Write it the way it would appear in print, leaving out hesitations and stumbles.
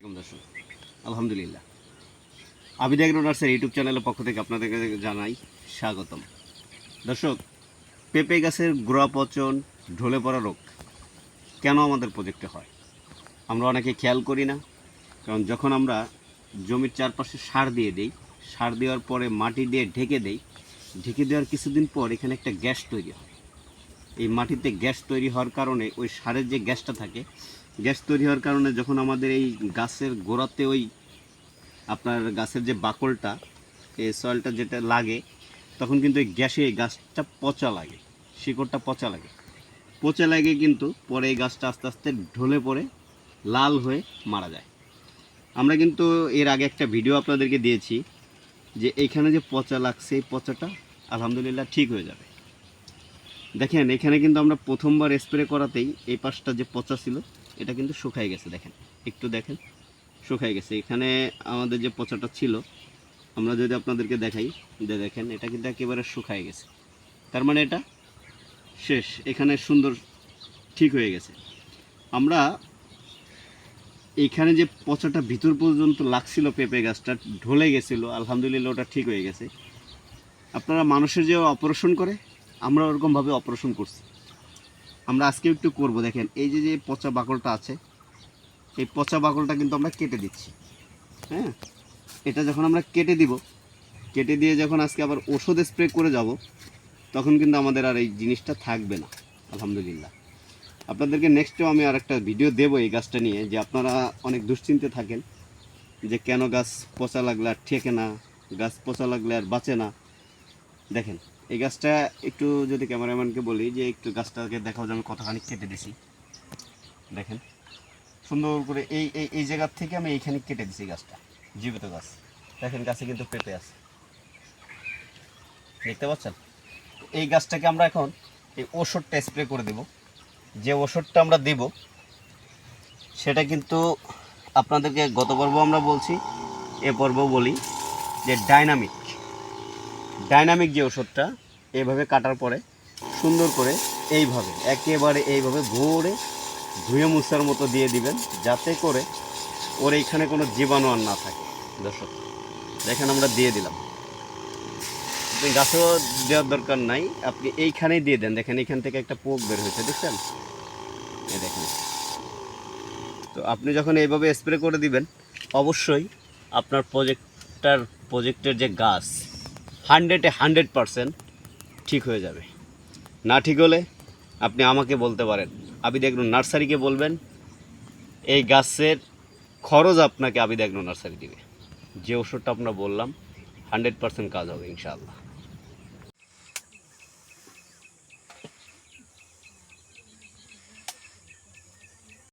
দর্শক আলহামদুলিল্লাহ Abid agro nursery YouTube চ্যানেলের পক্ষ থেকে আপনাদেরকে জানাই স্বাগতম। দর্শক, পেঁপে গাছের গোড়া পচন, ঢলে পড়া রোগ কেন আমাদের প্রজেক্টে হয় আমরা অনেকে খেয়াল করি না। কারণ যখন আমরা জমির চারপাশে সার দিয়ে দিই, সার দেওয়ার পরে মাটি দিয়ে ঢেকে দেই, ঢেকে দেওয়ার কিছুদিন পর এখানে একটা গ্যাস তৈরি হয়। এই মাটিতে গ্যাস তৈরি হওয়ার কারণে ওই সারের যে গ্যাসটা থাকে, গ্যাস তৈরি হওয়ার কারণে যখন আমাদের এই গাছের গোড়াতে ওই আপনার গাছের যে বাকলটা, এই সয়েলটা যেটা লাগে, তখন কিন্তু এই গ্যাসে এই গাছটা পচা লাগে, শিকড়টা পচা লাগে। পচা লাগে কিন্তু পরে এই গাছটা আস্তে আস্তে ঢলে পড়ে লাল হয়ে মারা যায়। আমরা কিন্তু এর আগে একটা ভিডিও আপনাদেরকে দিয়েছি যে এইখানে যে পচা লাগছে, এই পচাটা আলহামদুলিল্লাহ ঠিক হয়ে যাবে। দেখেন এখানে কিন্তু আমরা প্রথমবার স্প্রে করাতেই এই পাশটা যে পচা ছিল এটা কিন্তু শুকায় গেছে। দেখেন, একটু দেখেন, শুকায় গেছে। এখানে আমাদের যে পচাটা ছিল, আমরা যদি আপনাদেরকে দেখাই, যে দেখেন এটা কিন্তু একেবারে শুকায় গেছে। তার মানে এটা শেষ, এখানে সুন্দর ঠিক হয়ে গেছে। আমরা এইখানে যে পচাটা ভিতর পর্যন্ত লাগছিল, পেঁপে গাছটা ঢলে গেছিল, আলহামদুলিল্লাহ ওটা ঠিক হয়ে গেছে। আপনারা মানুষের যে অপারেশন করে, আমরা ওরকমভাবে অপারেশন করছি। আমরা আজকে একটু করব। দেখেন এই যে যে পচা বাকলটা আছে, এই পচা বাকলটা কিন্তু আমরা কেটে দিচ্ছি। হ্যাঁ, এটা যখন আমরা কেটে দিব, কেটে দিয়ে যখন আজকে আবার ওষুধ স্প্রে করে যাব, তখন কিন্তু আমাদের আর এই জিনিসটা থাকবে না আলহামদুলিল্লাহ। আপনাদেরকে নেক্সটেও আমি আর একটা ভিডিও দেবো এই গাছটা নিয়ে, যে আপনারা অনেক দুশ্চিন্তে থাকেন যে কেন গাছ পচা লাগলে আর ঠেকে না, গাছ পচা লাগলে আর বাঁচে না। দেখেন এই গাছটা একটু যদি ক্যামেরাম্যানকে বলি যে একটু গাছটাকে দেখাও, যে আমি কতখানি কেটে দিছি। দেখেন সুন্দর করে এই এই এই জায়গার থেকে আমি এইখানে কেটে দিছি গাছটা, জীবিত গাছ। দেখেন গাছে কিন্তু পেঁপে আছে, দেখতে পাচ্ছেন। এই গাছটাকে আমরা এখন এই ওষুধটা স্প্রে করে দেব। যে ওষুধটা আমরা দেব সেটা কিন্তু আপনাদেরকে গত পর্ব আমরা বলছি, এ পর্ব বলি, যে ডাইনামিক যে ওষুধটা এইভাবে কাটার পরে সুন্দর করে এইভাবে একেবারে এইভাবে ভরে ধুয়ে মুছার মতো দিয়ে দিবেন, যাতে করে ওর এইখানে কোনো জীবাণু আর না থাকে। দর্শক দেখেন আমরা দিয়ে দিলাম। আপনি গাছেও দেওয়ার দরকার নাই, আপনি এইখানেই দিয়ে দেন। দেখেন এইখান থেকে একটা পোক বের হয়েছে, দেখছেন? এই দেখেন। তো আপনি যখন এইভাবে স্প্রে করে দিবেন, অবশ্যই আপনার প্রজেক্টের যে গাছ 100% ঠিক হয়ে যাবে। না ঠিক হলে আপনি আমাকে বলতে পারেন, আবিদ এগ্রো নার্সারিকে বলবেন, এই গাছের খরচ আপনাকে আবিদ এগ্রো নার্সারি দিবে। যে ওষুধটা আপনার বললাম 100% কাজ হবে ইনশাআল্লাহ।